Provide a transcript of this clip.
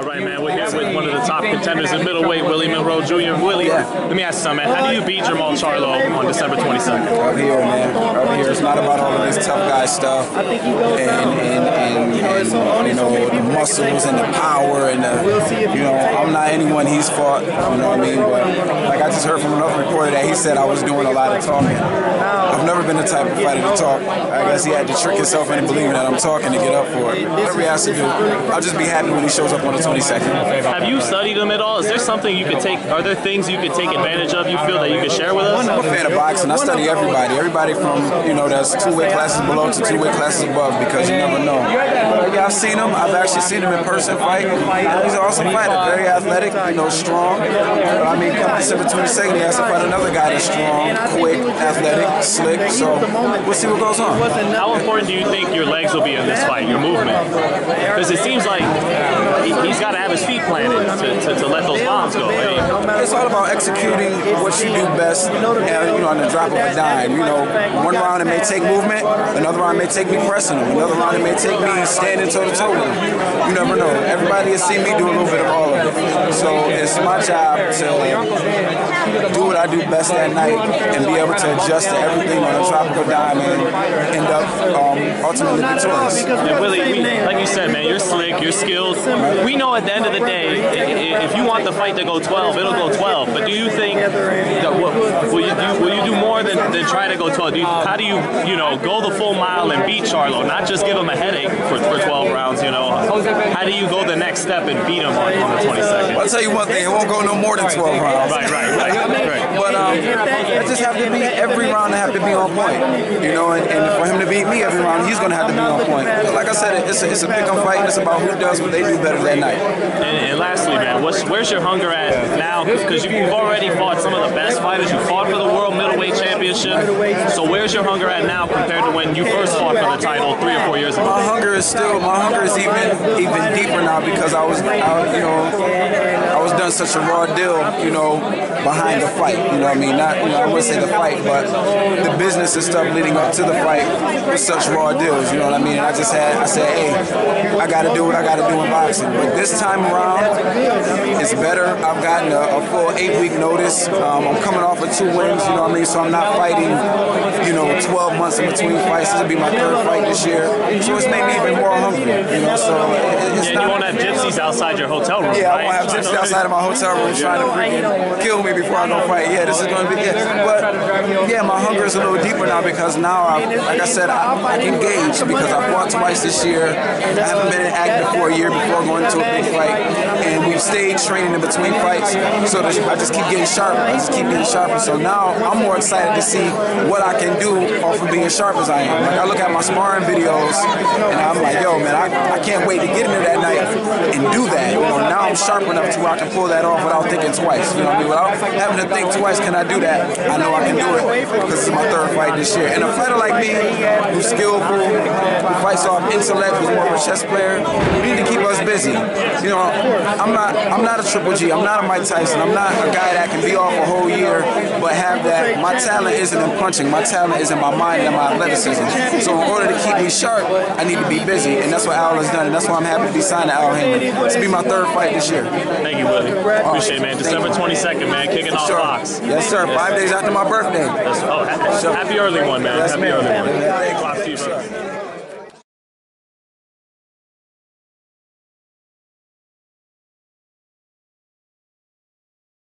All right, man. We're here with one of the top contenders in middleweight, Willie Monroe Jr. Willie, let me ask you something, man. How do you beat Jermall Charlo on December 22nd? Up here, man. Up here. It's not about all of this tough guy stuff and you know, the muscles and the power and the, you know, I'm not anyone he's fought. You know what I mean? But like I just heard from another reporter that he said I was doing a lot of talking. I've never been the type of fighter to talk. I guess he had to trick himself into believing that I'm talking to get up for it. Whatever he has to do, I'll just be happy when he shows up on the 22nd. Have you studied him at all? Is there something you could take, are there things you could take advantage of, you feel, that you could share with us? I'm a fan of boxing. I study everybody. Everybody from, you know, that's 2 weight classes below to 2 weight classes above, because you never know. Yeah, I've seen him. I've actually seen him in person fight. He's an awesome fighter. Very athletic, you know, strong. But I mean, come December 22nd, he has to fight another guy that's strong, quick, athletic, slick. So we'll see what goes on. How important do you think your legs will be in this fight, your movement? Because it seems like he's got to have his feet planted to let those bombs go. It's all about executing what you do best, and, you know, on the drop of a dime. You know, one round it may take movement, another round it may take me pressing him, another round it may take me standing toe to toe with him. You never know. Everybody has seen me do a little bit of all of it. So it's my job to do what I do best that night and be able to adjust to everything on the drop of a dime and end up ultimately victorious. Yeah, Willie, like you said, man, you're slick, you're skilled. We know at the end of the day, if you want the fight to go 12, it'll go 12. But do you think that will you do more than try to go 12? How do you know, go the full mile and beat Charlo, not just give him a headache for 12 rounds? You know, how do you go the next step and beat him on the 22nd? Well, I'll tell you one thing: it won't go no more than 12 rounds. Right. But I just have to be every round. I have to be on point. You know, and for him to beat me every round, he's going to have to be on point. But like I said, it's a pick-em fight. And it's about who does what they do better that night. And lastly, man, where's your hunger at now? Because you've already fought some of the best fighters. You fought for the World Middleweight Championship. So where's your hunger at now compared to when you first fought for the title 3 or 4 years ago? My hunger is even deeper now, because I was done such a raw deal, you know, behind the fight. You know what I mean? Not, you know, I wouldn't say the fight, but the business and stuff leading up to the fight was such raw deals. You know what I mean? And I said, hey, I got to do what I got to do in boxing. But this time around, it's better. I've gotten a full 8-week notice. I'm coming off of 2 wins. You know what I mean? So I'm not fighting, you know, 12 months in between fights. This will be my 3rd fight this year. So it's made me even more hungry. You know, so it's not. You won't have gypsies outside your hotel room. Yeah, right? I won't have gypsies outside of my hotel room trying to freaking kill me before I go fight. Yeah, this is going to be good. But yeah, my hunger is a little deeper now, because now, like I said, I can gauge, because I fought twice this year. I haven't been active for a year before going to a big fight, and we've stayed training in between fights. So I just keep getting sharper. So now I'm more excited to see what I can do off of being sharp as I am. Like, I look at my sparring videos, and I'm like, yo, man, I can't wait to get in there that night and do that. You know, now I'm sharp enough to where I can pull that off without thinking twice. You know what I mean? Without having to think twice, can I do that? I know I can do it, because it's my 3rd fight this year. And a fighter like me, who's skillful, who fights off intellect, who's more of a chess player, we need to keep us busy. You know, I'm not a Triple G. I'm not a Mike Tyson. I'm not a guy that can be off a whole year, but have that. My talent isn't in punching. My talent is in my mind and my athleticism. So in order to keep me sharp, I need to be busy, and that's what Al has done, and that's why I'm happy to be signed to Al Henry. This will be my 3rd fight this year. Thank you, Willie. Appreciate it, man. December 22nd, man. Kicking off Fox. Yes, sir. 5 days after my birthday. Happy early one, man. Happy early one. Fox to you, sir.